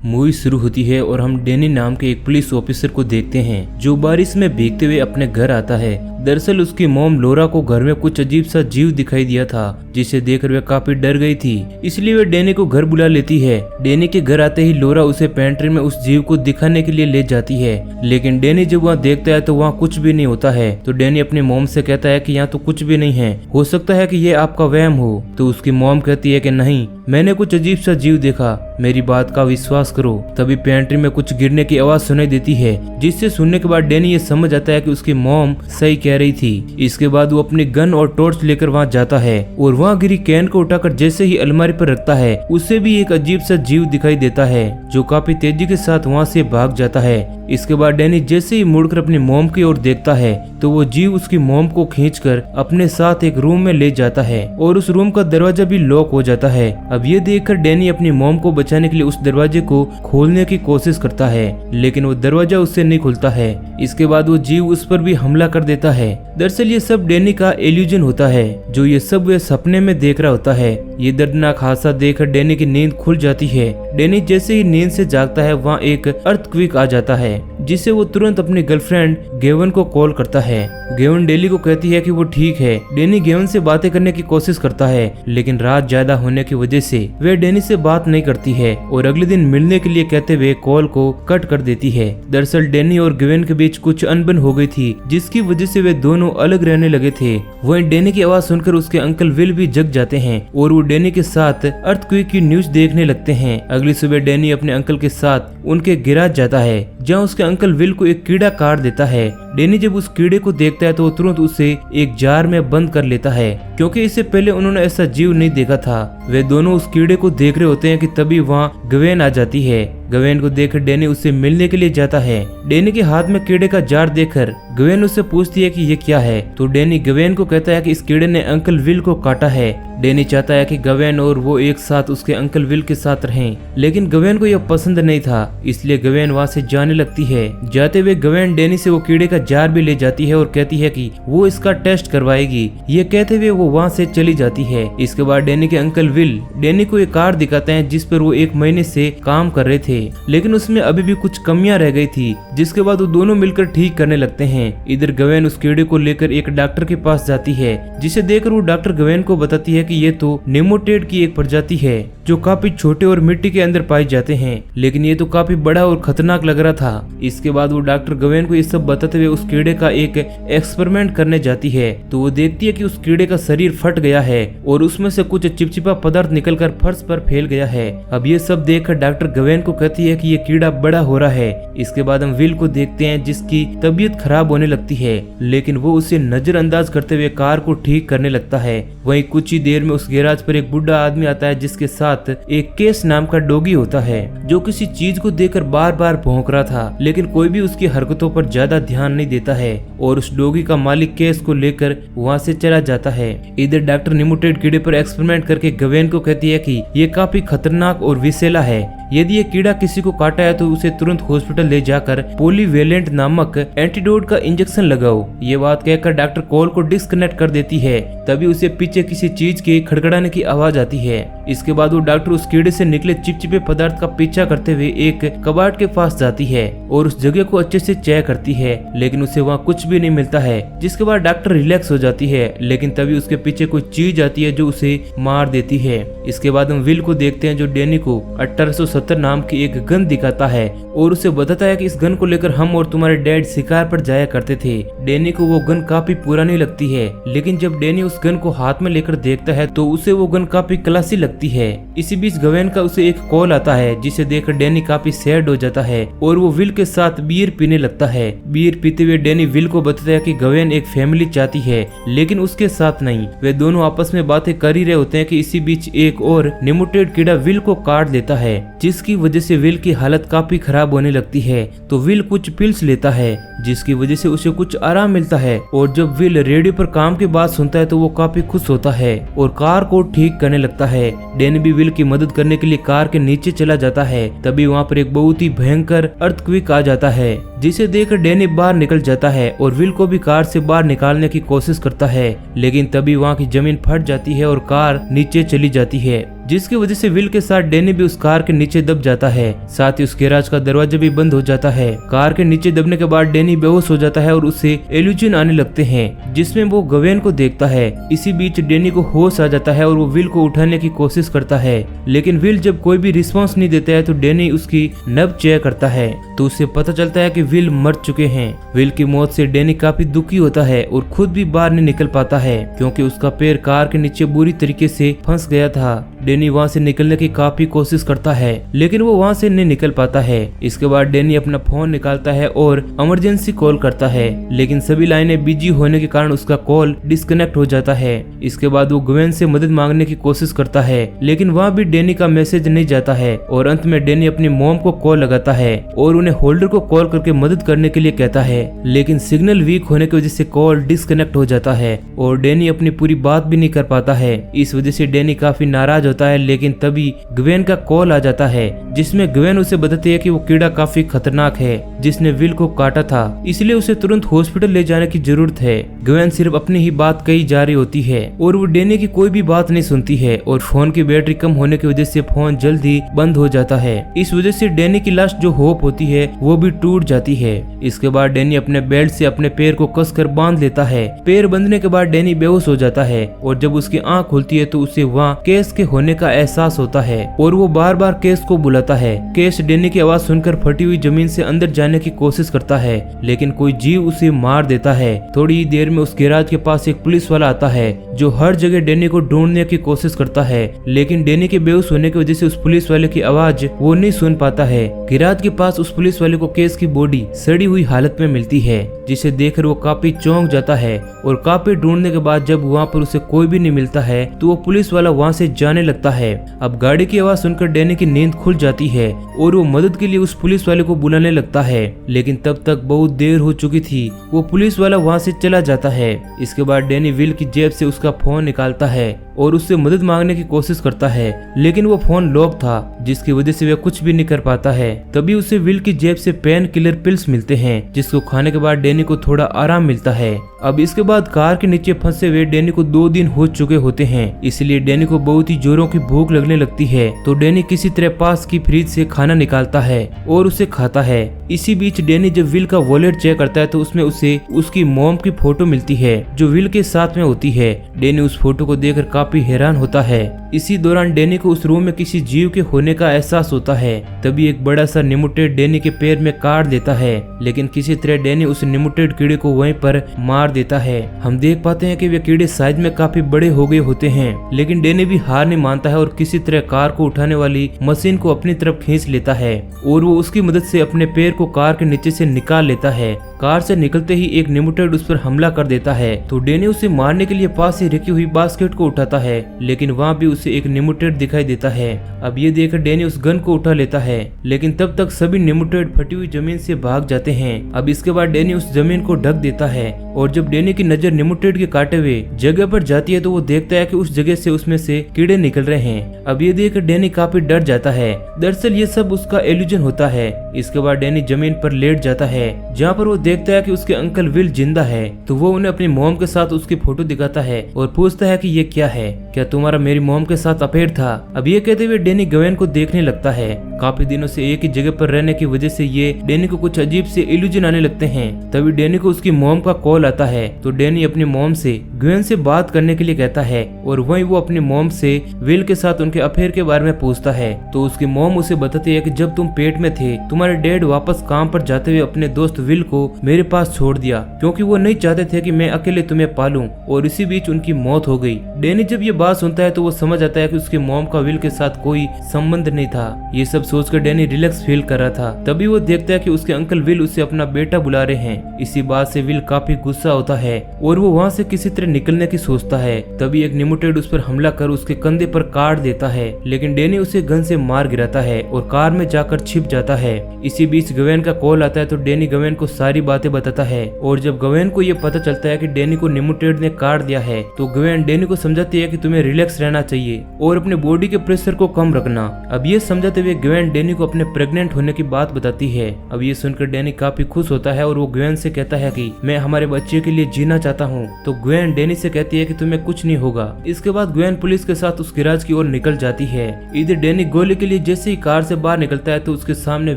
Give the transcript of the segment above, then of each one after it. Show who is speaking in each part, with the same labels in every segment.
Speaker 1: Movie शुरू होती है और हम डैनी नाम के एक पुलिस ऑफिसर को देखते हैं जो बारिश में भीगते हुए अपने घर आता है। दरअसल उसकी मॉम लोरा को घर में कुछ अजीब सा जीव दिखाई दिया था जिसे देखकर वह काफी डर गई थी, इसलिए वह डैनी को घर बुला लेती है। डैनी के घर आते ही लोरा उसे पेंट्री में उस जीव को दिखाने के लिए ले जाती है, लेकिन डैनी जब वहाँ देखता है तो वहाँ कुछ भी नहीं होता है। तो डैनी अपनी मॉम से कहता है कि यहाँ तो कुछ भी नहीं है, हो सकता है कि ये आपका वहम हो। तो उसकी मॉम कहती है कि नहीं, मैंने कुछ अजीब सा जीव देखा, मेरी बात का विश्वास करो। तभी पेंट्री में कुछ गिरने की आवाज सुनाई देती है, जिससे सुनने के बाद डैनी ये समझ आता है कि उसकी मॉम सही कह रही थी। इसके बाद वो अपनी गन और टॉर्च लेकर वहाँ जाता है और वहाँ गिरी कैन को उठाकर जैसे ही अलमारी पर रखता है उसे भी एक अजीब सा जीव दिखाई देता है जो काफी तेजी के साथ वहाँ से भाग जाता है। इसके बाद डैनी जैसे ही मुड़कर अपनी मॉम की ओर देखता है तो वो जीव उसकी मॉम को खींचकर अपने साथ एक रूम में ले जाता है और उस रूम का दरवाजा भी लॉक हो जाता है। अब ये देखकर डैनी अपनी मॉम को बचाने के लिए उस दरवाजे को खोलने की कोशिश करता है, लेकिन वो दरवाजा उससे नहीं खुलता है। इसके बाद वो जीव उस पर भी हमला कर देता है। दरअसल ये सब डैनी का इल्यूजन होता है, जो ये सब वह सपने में देख रहा होता है। ये दर्दनाक हादसा देखकर डैनी की नींद खुल जाती है। डैनी जैसे ही नींद से जागता है वहाँ एक अर्थक्वेक आ जाता है, जिससे वो तुरंत अपनी गर्लफ्रेंड गेवन को कॉल करता है। गेवन डैनी को कहती है कि वो ठीक है। डैनी गेवन से बातें करने की कोशिश करता है, लेकिन रात ज्यादा होने की वजह से वह डैनी से बात नहीं करती है और अगले दिन मिलने के लिए कहते हुए कॉल को कट कर देती है। दरअसल डैनी और गेवन के बीच कुछ अनबन हो गई थी, जिसकी वजह से वे दोनों अलग रहने लगे थे। वहीं डैनी की आवाज सुनकर उसके अंकल विल भी जग जाते हैं और वो डैनी के साथ अर्थक्वेक की न्यूज देखने लगते हैं। अगली सुबह डैनी अपने अंकल के साथ उनके गैराज जाता है, जहाँ उसके अंकल विल को एक कीड़ा काट देता है। डैनी जब उस कीड़े को देखता है तो वो तुरंत उसे एक जार में बंद कर लेता है, क्योंकि इससे पहले उन्होंने ऐसा जीव नहीं देखा था। वे दोनों उस कीड़े को देख रहे होते हैं कि तभी वहाँ गवेन आ जाती है। गवेन को देखकर डैनी उससे मिलने के लिए जाता है। डैनी के हाथ में कीड़े का जार देखकर गवेन उससे पूछती है कि ये क्या है। तो डैनी गवेन को कहता है कि इस कीड़े ने अंकल विल को काटा है। डैनी चाहता है कि गवेन और वो एक साथ उसके अंकल विल के साथ रहें, लेकिन गवेन को यह पसंद नहीं था, इसलिए गवेन वहाँ से जाने लगती है। जाते हुए गवेन डैनी से वो कीड़े का जार भी ले जाती है और कहती है कि वो इसका टेस्ट करवाएगी। ये कहते हुए वो वहाँ से चली जाती है। इसके बाद डैनी के अंकल विल डैनी को एक कार दिखाते हैं जिस पर वो 1 महीने से काम कर रहे थे, लेकिन उसमें अभी भी कुछ कमियां रह गई थी, जिसके बाद वो दोनों मिलकर ठीक करने लगते हैं। इधर गवेन उस कीड़े को लेकर एक डॉक्टर के पास जाती है, जिसे देखकर वो डॉक्टर गवेन को बताती है कि ये तो नेमोटेड की एक प्रजाति है जो काफी छोटे और मिट्टी के अंदर पाए जाते हैं, लेकिन ये तो काफी बड़ा और खतरनाक लग रहा था। इसके बाद वो डॉक्टर गवेन को ये सब बताते हुए उस कीड़े का एक एक्सपेरिमेंट करने जाती है। तो वो देखती है कि उस कीड़े का शरीर फट गया है और उसमें से कुछ चिपचिपा पदार्थ निकलकर फर्श पर फैल गया है। अब ये सब देखकर डॉक्टर गवेन को कहती है कि ये कीड़ा बड़ा हो रहा है। इसके बाद हम विल को देखते हैं, जिसकी तबीयत खराब होने लगती है, लेकिन वो उसे नजरअंदाज करते हुए कार को ठीक करने लगता है। वहीं कुछ ही देर में उस गैराज पर एक बुढ़ा आदमी आता है, जिसके साथ एक केस नाम का डॉगी होता है, जो किसी चीज को देखकर बार बार भौंक रहा था, लेकिन कोई भी उसकी हरकतों पर ज्यादा ध्यान नहीं देता है और उस डॉगी का मालिक केस को लेकर वहाँ से चला जाता है। इधर डॉक्टर नेमोटेड कीड़े पर एक्सपेरिमेंट करके गवेन को कहती है कि ये काफी खतरनाक और विषैला है, यदि ये कीड़ा किसी को काटा है तो उसे तुरंत हॉस्पिटल ले जाकर पॉलीवेलेंट नामक एंटीडोट का इंजेक्शन लगाओ। ये बात कहकर डॉक्टर कॉल को डिस्कनेक्ट कर देती है। तभी उसे पीछे किसी चीज के खड़खड़ाने की आवाज आती है। इसके बाद वो डॉक्टर उस कीड़े से निकले चिपचिपे पदार्थ का पीछा करते हुए एक कबाड़ के पास जाती है और उस जगह को अच्छे से चेक करती है, लेकिन उसे वहाँ कुछ भी नहीं मिलता है। जिसके बाद डॉक्टर रिलैक्स हो जाती है, लेकिन तभी उसके पीछे कोई चीज आती है जो उसे मार देती है। इसके बाद हम विल को देखते हैं, जो डैनी को 1870 नाम की एक गन दिखाता है और उसे बताता है कि इस गन को लेकर हम और तुम्हारे डैड शिकार पर जाया करते थे। डैनी को वो गन काफी पुरानी लगती है, लेकिन जब डैनी उस गन को हाथ में लेकर देखता है तो उसे वो गन काफी क्लासी लगती है। इसी बीच गवेन का उसे एक कॉल आता है, जिसे देखकर डैनी काफी सैड हो जाता है और वो विल के साथ बियर पीने लगता है। बियर पीते हुए डैनी विल को बताता है कि गवेन एक फैमिली चाहती है, लेकिन उसके साथ नहीं। वे दोनों आपस में बातें कर ही रहे होते हैं कि इसी बीच एक और नेमोटेड कीड़ा विल को काट देता है, जिसकी वजह से विल की हालत काफी खराब होने लगती है। तो विल कुछ पिल्स लेता है, जिसकी वजह से उसे कुछ आराम मिलता है और जब विल रेडियो पर काम की बात सुनता है तो वो काफी खुश होता है और कार को ठीक करने लगता है। डैनी भी विल की मदद करने के लिए कार के नीचे चला जाता है। तभी वहाँ पर एक बहुत ही भयंकर अर्थक्वेक आ जाता है, जिसे देखकर डैनी बाहर निकल जाता है और विल को भी कार से बाहर निकालने की कोशिश करता है, लेकिन तभी वहाँ की जमीन फट जाती है और कार नीचे चली जाती है, जिसकी वजह से विल के साथ डैनी भी उस कार के नीचे दब जाता है। साथ ही उस गैराज का दरवाजा भी बंद हो जाता है। कार के नीचे दबने के बाद डैनी बेहोश हो जाता है और उसे एल्यूजन आने लगते हैं, जिसमें वो गवेन को देखता है। इसी बीच डैनी को होश आ जाता है और वो विल को उठाने की कोशिश करता है, लेकिन विल जब कोई भी रिस्पॉन्स नहीं देता है तो डैनी उसकी नब्ज चेक करता है, तो उसे पता चलता है कि विल मर चुके हैं। विल की मौत से डैनी काफी दुखी होता है और खुद भी बाहर नहीं निकल पाता है, क्योंकि उसका पैर कार के नीचे बुरी तरीके से फंस गया था। डैनी वहाँ से निकलने की काफी कोशिश करता है, लेकिन वो वहाँ से नहीं निकल पाता है। इसके बाद डैनी अपना फोन निकालता है और इमरजेंसी कॉल करता है, लेकिन सभी लाइनें बिजी होने के कारण उसका कॉल डिस्कनेक्ट हो जाता है। इसके बाद वो ग्वेन से मदद मांगने की कोशिश करता है, लेकिन वहाँ भी डैनी का मैसेज नहीं जाता है और अंत में डैनी अपनी मॉम को कॉल लगाता है और उन्हें होल्डर को कॉल करके मदद करने के लिए कहता है, लेकिन सिग्नल वीक होने की वजह से कॉल डिस्कनेक्ट हो जाता है और डैनी अपनी पूरी बात भी नहीं कर पाता है। इस वजह से डैनी काफी नाराज होता है, लेकिन तभी ग्वेन का कॉल आ जाता है, जिसमें ग्वेन उसे बताती है कि वो कीड़ा काफी खतरनाक है जिसने विल को काटा था, इसलिए उसे तुरंत हॉस्पिटल ले जाने की जरूरत है। ग्वेन सिर्फ अपनी ही बात कही जा रही होती है और वो डैनी की कोई भी बात नहीं सुनती है और फोन की बैटरी कम होने की वजह से फोन जल्दी बंद हो जाता है। इस वजह से डैनी की लास्ट जो होप होती है वो भी टूट जाती है। इसके बाद डैनी अपने बेल्ट से अपने पैर को कसकर बांध लेता है। पैर बंधने के बाद डैनी बेहोश हो जाता है और जब उसकी आंख खुलती है तो उसे वहाँ केस के होने का एहसास होता है और वो बार बार केस को बुलाता है। केस डैनी की आवाज सुनकर फटी हुई जमीन से अंदर जाने की कोशिश करता है, लेकिन कोई जीव उसे मार देता है। थोड़ी ही देर में उस गैराज के पास एक पुलिस वाला आता है जो हर जगह डैनी को ढूंढने की कोशिश करता है, लेकिन डैनी के बेहोश होने की वजह से उस पुलिस वाले की आवाज वो नहीं सुन पाता है। गैराज के पास उस पुलिस वाले को केस की बॉडी सड़ी हुई हालत में मिलती है, जिसे देखकर वो काफी चौंक जाता है और काफी ढूंढने के बाद जब वहाँ पर उसे कोई भी नहीं मिलता है तो वो पुलिस वाला वहाँ से जाने लगता है। अब गाड़ी की आवाज सुनकर डैनी की नींद खुल जाती है और वो मदद के लिए उस पुलिस वाले को बुलाने लगता है, लेकिन तब तक बहुत देर हो चुकी थी। वो पुलिस वाला वहाँ से चला जाता है। इसके बाद डैनी विल की जेब से उसका फोन निकालता है और उससे मदद मांगने की कोशिश करता है, लेकिन वो फोन लॉक था, जिसकी वजह से वह कुछ भी नहीं कर पाता है। तभी उसे विल की जेब से पेन किलर पिल्स मिलते हैं, जिसको खाने के बाद डैनी को थोड़ा आराम मिलता है। अब इसके बाद कार के नीचे फंसे हुए डैनी को 2 दिन हो चुके होते हैं, इसलिए डैनी को बहुत ही जोरों की भूख लगने लगती है। तो डैनी किसी तरह पास की फ्रिज से खाना निकालता है और उसे खाता है। इसी बीच डैनी जब विल का वॉलेट चेक करता है तो उसमें उसे उसकी मॉम की फोटो मिलती है जो विल के साथ में होती है। डैनी उस फोटो को देखकर काफी हैरान होता है। इसी दौरान डैनी को उस रूम में किसी जीव के होने का एहसास होता है। तभी एक बड़ा सा निमुटेड डैनी के पैर में काट देता है, लेकिन किसी तरह डैनी उस निमुटेड कीड़े को वहीं पर मार देता है। हम देख पाते हैं कि वे कीड़े साइज में काफी बड़े हो गए होते हैं, लेकिन डैनी भी हार नहीं मानता है और किसी तरह कार को उठाने वाली मशीन को अपनी तरफ खींच लेता है और वो उसकी मदद से अपने पैर को कार के नीचे से निकाल लेता है। कार से निकलते ही एक निमुटेड उस पर हमला कर देता है, तो डैनी उसे मारने के लिए पास ही रखी हुई बास्केट को उठाता है, लेकिन वहाँ भी उसे एक निमुटेड दिखाई देता है। अब ये देखकर डैनी उस गन को उठा लेता है, लेकिन तब तक सभी निमुटेड फटी हुई जमीन से भाग जाते हैं। अब इसके बाद डैनी उस जमीन को ढक देता है और जब डैनी की नजर निमुटेड के काटे हुए जगह पर जाती है तो वो देखता है कि उस जगह से उसमें से कीड़े निकल रहे हैं। अब ये देखकर डैनी काफी डर जाता है। दरअसल ये सब उसका इल्यूजन होता है। इसके बाद डैनी जमीन पर लेट जाता है, जहाँ पर वो देखता है कि उसके अंकल विल जिंदा है। तो वो उन्हें अपनी मॉम के साथ उसकी फोटो दिखाता है और पूछता है कि ये क्या है, क्या तुम्हारा मेरी मॉम के साथ अफेयर था। अब ये कहते हुए डैनी ग्वेन को देखने लगता है। काफी दिनों से एक ही जगह पर रहने की वजह से ये डैनी को कुछ अजीब से इल्यूजन आने लगते हैं। तभी डैनी को उसकी मॉम का कॉल आता है, तो डैनी अपनी मॉम से ग्वेन से बात करने के लिए कहता है और वहीं वो अपनी मॉम से विल के साथ उनके अफेयर के बारे में पूछता है। तो उसकी मॉम उसे बताती है कि जब तुम पेट में थे तुम्हारे डैड वापस काम पर जाते हुए अपने दोस्त विल को मेरे पास छोड़ दिया, क्योंकि वो नहीं चाहते थे कि मैं अकेले तुम्हें पालूं, और इसी बीच उनकी मौत हो गई। डैनी जब ये बात सुनता है तो वो समझ आता है कि उसकी मॉम का विल के साथ कोई संबंध नहीं था। ये सब सोचकर डैनी रिलैक्स फील कर रहा था। तभी वो देखता है कि उसके अंकल विल उसे अपना बेटा बुला रहे हैं। इसी बात से विल काफी गुस्सा होता है और वो वहाँ से किसी तरह निकलने की सोचता है। तभी एक निमुटेड उस पर हमला कर उसके कंधे पर काट देता है, लेकिन डैनी उसे गन से मार गिराता है और कार में जाकर छिप जाता है। इसी बीच ग्वेन का कॉल आता है तो डैनी ग्वेन को सारी बातें बताता है, और जब ग्वेन को ये पता चलता है कि डैनी को निमुटेड ने काट दिया है तो ग्वेन डैनी को समझाती है कि तुम्हें तुम्हें रिलैक्स रहना चाहिए और अपने बॉडी के प्रेशर को कम रखना। अब ये समझाते हुए ग्वेन डैनी को अपने प्रेग्नेंट होने की बात बताती है। अब ये सुनकर डैनी काफी खुश होता है और वो ग्वेन से कहता है कि मैं हमारे बच्चे के लिए जीना चाहता हूँ। तो ग्वेन डैनी से कहती है कि तुम्हें कुछ नहीं होगा। इसके बाद ग्वेन पुलिस के साथ उस गैराज की ओर निकल जाती है। इधर डैनी गोली के लिए जैसे ही कार से बाहर निकलता है तो उसके सामने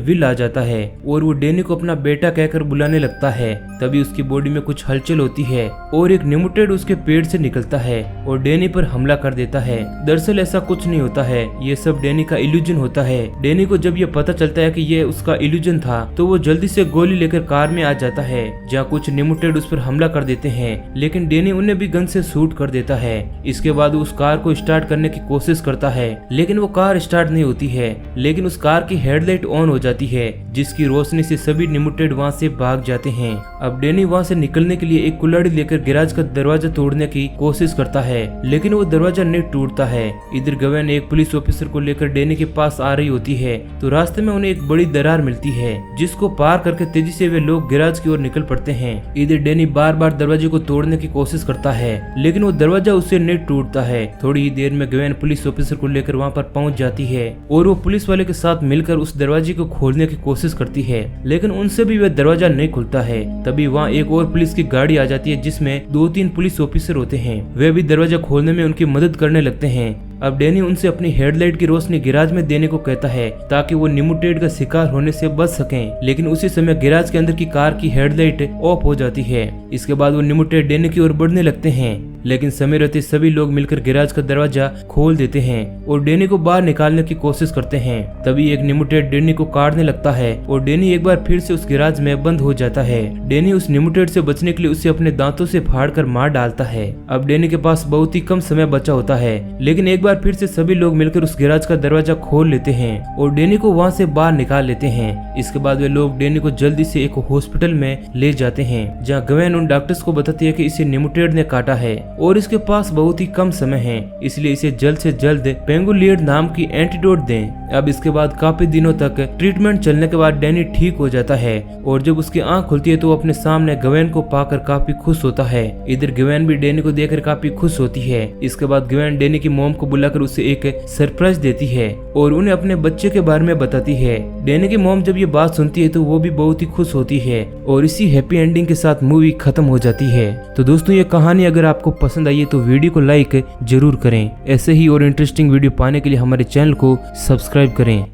Speaker 1: विल आ जाता है और वो डैनी को अपना बेटा कहकर बुलाने लगता है। तभी उसकी बॉडी में कुछ हलचल होती है और एक निमुटेड उसके पेट से निकलता है और डैनी पर हमला कर देता है। दरअसल ऐसा कुछ नहीं होता है, ये सब डैनी का इल्यूजन होता है। डैनी को जब ये पता चलता है कि ये उसका इल्यूजन था तो वो जल्दी से गोली लेकर कार में आ जाता है जहाँ कुछ निमुटेड उस पर हमला कर देते हैं, लेकिन डैनी उन्हें भी गन से शूट कर देता है। इसके बाद वो उस कार को स्टार्ट करने की कोशिश करता है लेकिन वो कार स्टार्ट नहीं होती है, लेकिन उस कार की हेडलाइट ऑन हो जाती है जिसकी रोशनी से सभी निमुटेड वहाँ से भाग जाते हैं। अब डैनी वहाँ से निकलने के लिए एक कुल्हाड़ी लेकर गैराज का दरवाजा तोड़ने की कोशिश करता है लेकिन वो दरवाजा नहीं टूटता है। इधर गवेन एक पुलिस ऑफिसर को लेकर डैनी के पास आ रही होती है तो रास्ते में उन्हें एक बड़ी दरार मिलती है जिसको पार करके तेजी से वे लोग गैराज की ओर निकल पड़ते हैं। इधर डैनी बार बार दरवाजे को तोड़ने की कोशिश करता है लेकिन वो दरवाजा उससे नहीं टूटता है। थोड़ी ही देर में गवेन पुलिस ऑफिसर को लेकर वहाँ पर पहुँच जाती है और वो पुलिस वाले के साथ मिलकर उस दरवाजे को खोलने की कोशिश करती है लेकिन उनसे भी वह दरवाजा नहीं खुलता है। तभी वहाँ एक और पुलिस की गाड़ी आ जाती है जिसमें 2-3 पुलिस ऑफिसर होते हैं। वे भी दरवाजा खोलने में उनकी मदद करने लगते हैं। अब डैनी उनसे अपनी हेडलाइट की रोशनी गैराज में देने को कहता है ताकि वो निमुटेड का शिकार होने से बच सकें, लेकिन उसी समय गैराज के अंदर की कार की हेडलाइट ऑफ हो जाती है। इसके बाद वो निमुटेड डैनी की ओर बढ़ने लगते हैं लेकिन समय रहते सभी लोग मिलकर गैराज का दरवाजा खोल देते हैं और डैनी को बाहर निकालने की कोशिश करते हैं। तभी एक निमुटेड डैनी को काटने लगता है और डैनी एक बार फिर से उस गैराज में बंद हो जाता है। डैनी उस निमुटेड से बचने के लिए उसे अपने दांतों से फाड़कर मार डालता है। अब डैनी के पास बहुत ही कम समय बचा होता है लेकिन एक बार फिर से सभी लोग मिलकर उस गैराज का दरवाजा खोल लेते हैं और डैनी को वहां से बाहर निकाल लेते हैं। इसके बाद वे लोग डैनी को जल्दी से एक हॉस्पिटल में ले जाते हैं जहां गवेन उन डॉक्टर्स को बताती है कि इसे निमुटेड ने काटा है और इसके पास बहुत ही कम समय है, इसलिए इसे जल्द से जल्द पेंगुलियड नाम की एंटीडोट दें। अब इसके बाद काफी दिनों तक ट्रीटमेंट चलने के बाद डैनी ठीक हो जाता है और जब उसकी आंख खुलती है तो वो अपने सामने गवेन को पाकर काफी खुश होता है। इधर गवेन भी डैनी को देखकर काफी खुश होती है। इसके बाद गवेन डैनी की मॉम को बुलाकर उसे एक सरप्राइज देती है और उन्हें अपने बच्चे के बारे में बताती है। डैनी की मॉम जब ये बात सुनती है तो वो भी बहुत ही खुश होती है और इसी हैप्पी एंडिंग के साथ मूवी खत्म हो जाती है। तो दोस्तों ये कहानी अगर आपको पसंद आई है तो वीडियो को लाइक जरूर करें। ऐसे ही और इंटरेस्टिंग वीडियो पाने के लिए हमारे चैनल को सब्सक्राइब करें।